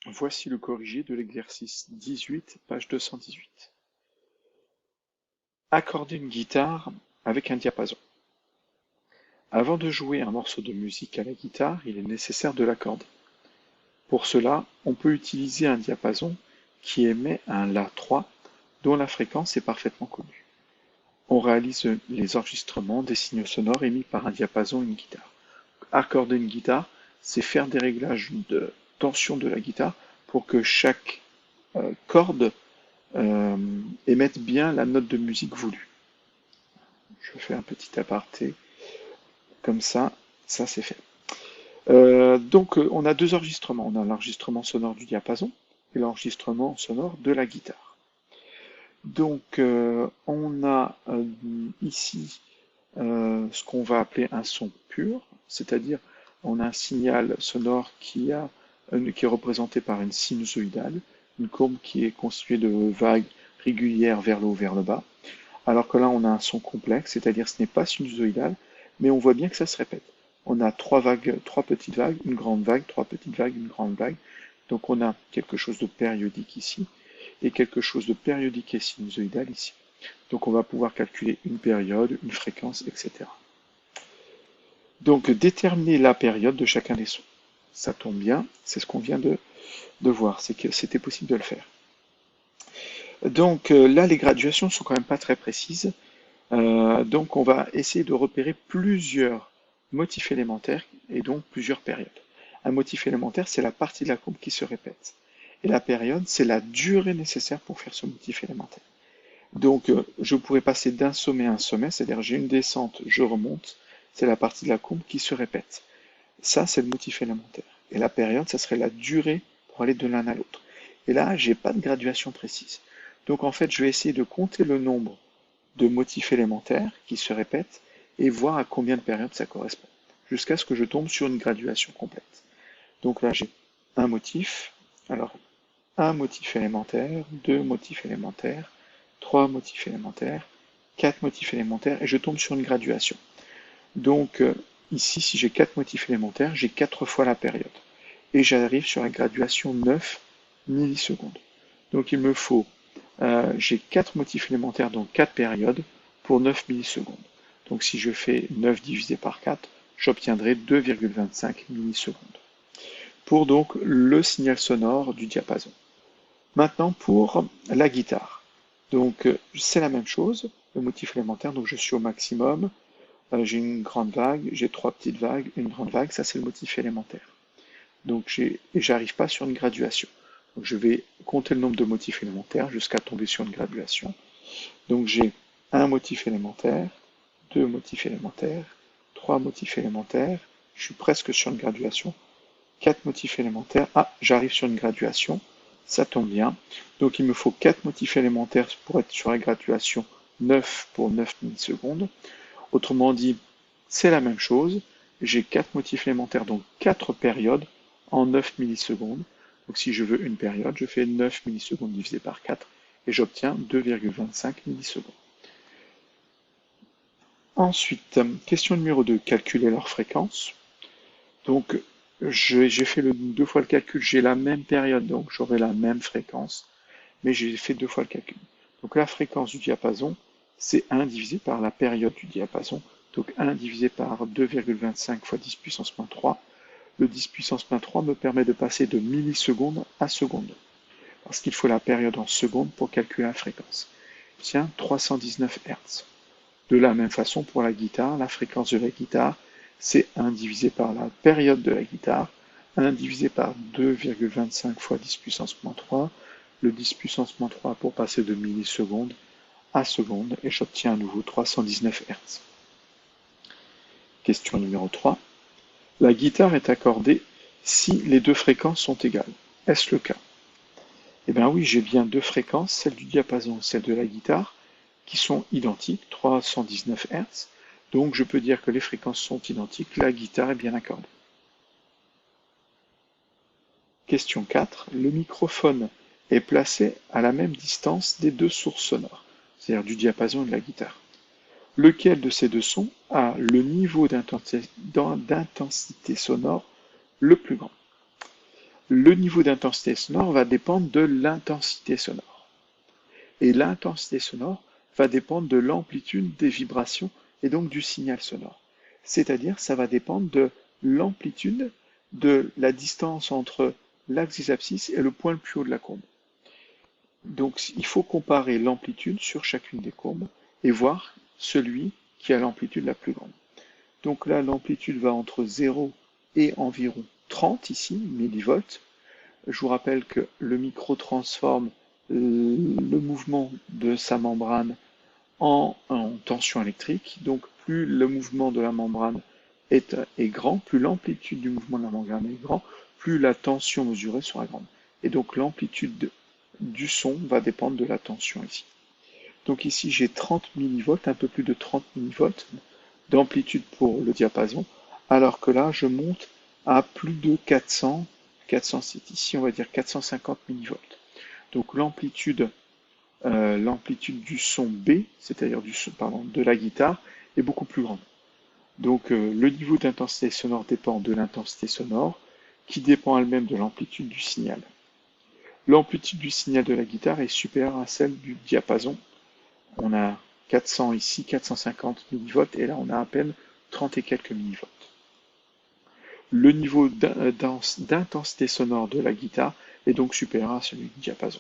Voici le corrigé de l'exercice 18, page 218. Accorder une guitare avec un diapason. Avant de jouer un morceau de musique à la guitare, il est nécessaire de l'accorder. Pour cela, on peut utiliser un diapason qui émet un La3 dont la fréquence est parfaitement connue. On réalise les enregistrements des signaux sonores émis par un diapason et une guitare. Accorder une guitare, c'est faire des réglages de tension de la guitare pour que chaque corde émette bien la note de musique voulue. Je fais un petit aparté, comme ça c'est fait. On a deux enregistrements. On a l'enregistrement sonore du diapason et l'enregistrement sonore de la guitare. On a ici ce qu'on va appeler un son pur, c'est-à-dire on a un signal sonore qui est représenté par une sinusoïdale, une courbe qui est constituée de vagues régulières vers le haut, vers le bas, alors que là on a un son complexe, c'est-à-dire ce n'est pas sinusoïdal, mais on voit bien que ça se répète. On a trois petites vagues, une grande vague, trois petites vagues, une grande vague. Donc on a quelque chose de périodique ici et quelque chose de périodique et sinusoïdal ici. Donc on va pouvoir calculer une période, une fréquence, etc. Donc déterminer la période de chacun des sons. Ça tombe bien, c'est ce qu'on vient de voir, c'est que c'était possible de le faire. Donc là, les graduations sont quand même pas très précises. Donc on va essayer de repérer plusieurs motifs élémentaires et donc plusieurs périodes. Un motif élémentaire, c'est la partie de la courbe qui se répète. Et la période, c'est la durée nécessaire pour faire ce motif élémentaire. Donc je pourrais passer d'un sommet à un sommet, c'est-à-dire j'ai une descente, je remonte, c'est la partie de la courbe qui se répète. Ça, c'est le motif élémentaire. Et la période, ça serait la durée pour aller de l'un à l'autre. Et là, j'ai pas de graduation précise. Donc en fait, je vais essayer de compter le nombre de motifs élémentaires qui se répètent et voir à combien de périodes ça correspond, jusqu'à ce que je tombe sur une graduation complète. Donc là, j'ai un motif, alors un motif élémentaire, deux motifs élémentaires, trois motifs élémentaires, quatre motifs élémentaires, et je tombe sur une graduation. Donc ici, si j'ai quatre motifs élémentaires, j'ai 4 fois la période. Et j'arrive sur la graduation 9 millisecondes. Donc il me faut j'ai 4 motifs élémentaires, donc 4 périodes, pour 9 millisecondes. Donc si je fais 9 divisé par 4, j'obtiendrai 2,25 millisecondes. Pour donc le signal sonore du diapason. Maintenant pour la guitare. Donc c'est la même chose, le motif élémentaire, donc je suis au maximum, j'ai une grande vague, j'ai trois petites vagues, une grande vague, ça c'est le motif élémentaire. Donc j'arrive pas sur une graduation. Donc je vais compter le nombre de motifs élémentaires jusqu'à tomber sur une graduation. Donc j'ai un motif élémentaire, deux motifs élémentaires, trois motifs élémentaires, je suis presque sur une graduation, quatre motifs élémentaires, ah, j'arrive sur une graduation, ça tombe bien. Donc il me faut quatre motifs élémentaires pour être sur la graduation 9 pour 9 millisecondes. Autrement dit, c'est la même chose, j'ai quatre motifs élémentaires, donc quatre périodes en 9 millisecondes. Donc si je veux une période, je fais 9 millisecondes divisé par 4 et j'obtiens 2,25 millisecondes. Ensuite, question numéro 2, calculer leur fréquence. Donc j'ai fait deux fois le calcul, j'ai la même période, donc j'aurai la même fréquence, mais j'ai fait deux fois le calcul. Donc la fréquence du diapason, c'est 1 divisé par la période du diapason, donc 1 divisé par 2,25 fois 10 puissance moins 3. Le 10 puissance moins 3 me permet de passer de millisecondes à secondes, parce qu'il faut la période en secondes pour calculer la fréquence. Tiens, 319 Hz. De la même façon, pour la guitare, la fréquence de la guitare, c'est 1 divisé par la période de la guitare, 1 divisé par 2,25 fois 10 puissance moins 3, le 10 puissance moins 3 pour passer de millisecondes à secondes, et j'obtiens à nouveau 319 Hz. Question numéro 3. La guitare est accordée si les deux fréquences sont égales. Est-ce le cas? Eh bien oui, j'ai bien deux fréquences, celle du diapason et celle de la guitare, qui sont identiques, 319 Hz. Donc je peux dire que les fréquences sont identiques, la guitare est bien accordée. Question 4. Le microphone est placé à la même distance des deux sources sonores, c'est-à-dire du diapason et de la guitare. Lequel de ces deux sons a le niveau d'intensité sonore le plus grand? Le niveau d'intensité sonore va dépendre de l'intensité sonore. Et l'intensité sonore va dépendre de l'amplitude des vibrations et donc du signal sonore. C'est-à-dire, ça va dépendre de l'amplitude de la distance entre l'axe des abscisses et le point le plus haut de la courbe. Donc, il faut comparer l'amplitude sur chacune des courbes et voir celui qui a l'amplitude la plus grande. Donc là, l'amplitude va entre 0 et environ 30 ici, millivolts. Je vous rappelle que le micro transforme le mouvement de sa membrane en tension électrique. Donc plus le mouvement de la membrane est grand, plus l'amplitude du mouvement de la membrane est grand, plus la tension mesurée sera grande. Et donc l'amplitude du son va dépendre de la tension ici. Donc ici j'ai 30 millivolts, un peu plus de 30 millivolts d'amplitude pour le diapason, alors que là je monte à plus de 400, 407, ici on va dire 450 millivolts. Donc l'amplitude du son B, c'est-à-dire de la guitare, est beaucoup plus grande. Donc le niveau d'intensité sonore dépend de l'intensité sonore, qui dépend elle-même de l'amplitude du signal. L'amplitude du signal de la guitare est supérieure à celle du diapason. On a 400 ici, 450 millivolts, et là on a à peine 30 et quelques millivolts. Le niveau d'intensité sonore de la guitare est donc supérieur à celui du diapason.